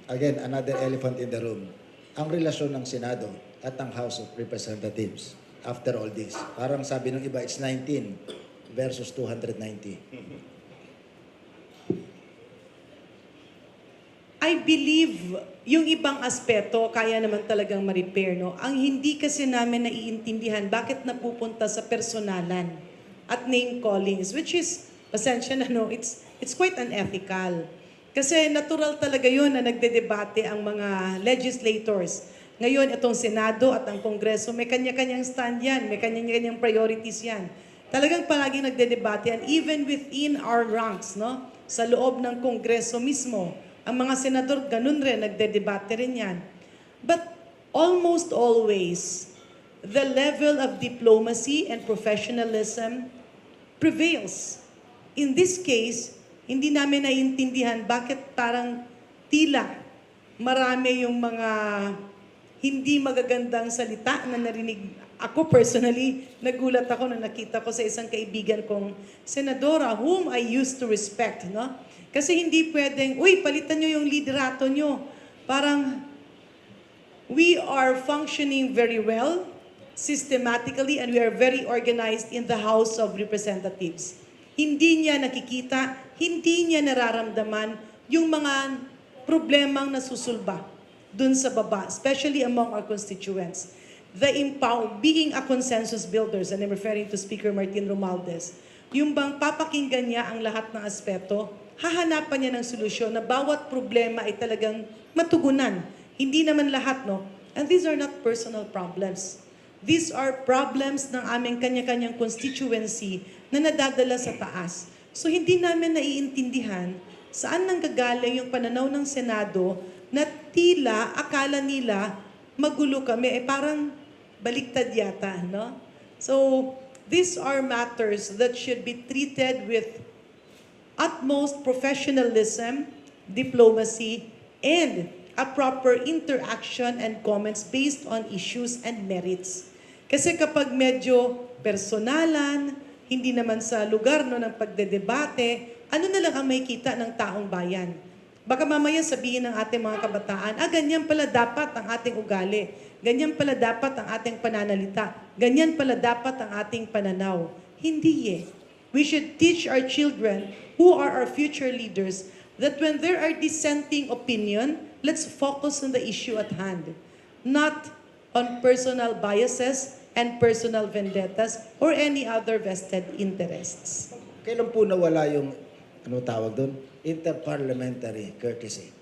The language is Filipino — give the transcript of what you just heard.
again, another elephant in the room. Ang relasyon ng Senado at ng House of Representatives after all this. Parang sabi ng iba, it's 19 versus 290. I believe yung ibang aspeto kaya naman talagang ma-repair, no? Ang hindi kasi namin naiintindihan bakit napupunta sa personalan at name callings, which is, pasensya na, no? It's quite unethical. Kasi natural talaga yun na nagdedebate ang mga legislators. Ngayon, itong Senado at ang Kongreso, may kanya-kanyang stand yan, may kanya-kanyang priorities yan. Talagang palaging nagdedebate yan, even within our ranks, no? Sa loob ng Kongreso mismo. Ang mga senador, ganun rin, nagdedebate rin yan. But almost always, the level of diplomacy and professionalism prevails. In this case, hindi namin naiintindihan bakit parang tila marami yung mga hindi magagandang salita na narinig. Ako personally, nagulat ako na nakita ko sa isang kaibigan kong senadora whom I used to respect, no? Kasi hindi pwedeng, uy, palitan nyo yung liderato nyo. Parang, we are functioning very well, systematically, and we are very organized in the House of Representatives. Hindi niya nakikita, hindi niya nararamdaman yung mga problemang nasusulba dun sa baba, especially among our constituents. Being a consensus builders, and I'm referring to Speaker Martin Romualdez, yung bang papakinggan niya ang lahat ng aspeto, hahanapan niya ng solusyon na bawat problema ay talagang matugunan. Hindi naman lahat, no? And these are not personal problems. These are problems ng aming kanya-kanyang constituency na nadadala sa taas. So hindi namin naiintindihan saan nanggagaling yung pananaw ng Senado na tila akala nila magulo kami. Parang baliktad yata, no? So these are matters that should be treated with utmost professionalism, diplomacy, and a proper interaction and comments based on issues and merits. Kasi kapag medyo personalan, hindi naman sa lugar no, ng pagdedebate, ano na lang ang may kita ng taong bayan? Baka mamaya sabihin ng ating mga kabataan, ganyan pala dapat ang ating ugali. Ganyan pala dapat ang ating pananalita. Ganyan pala dapat ang ating pananaw. Hindi eh. We should teach our children, who are our future leaders, that when there are dissenting opinion, let's focus on the issue at hand, not on personal biases and personal vendettas or any other vested interests. Kailan po nawala yung, ano tawag doon? Interparliamentary courtesy.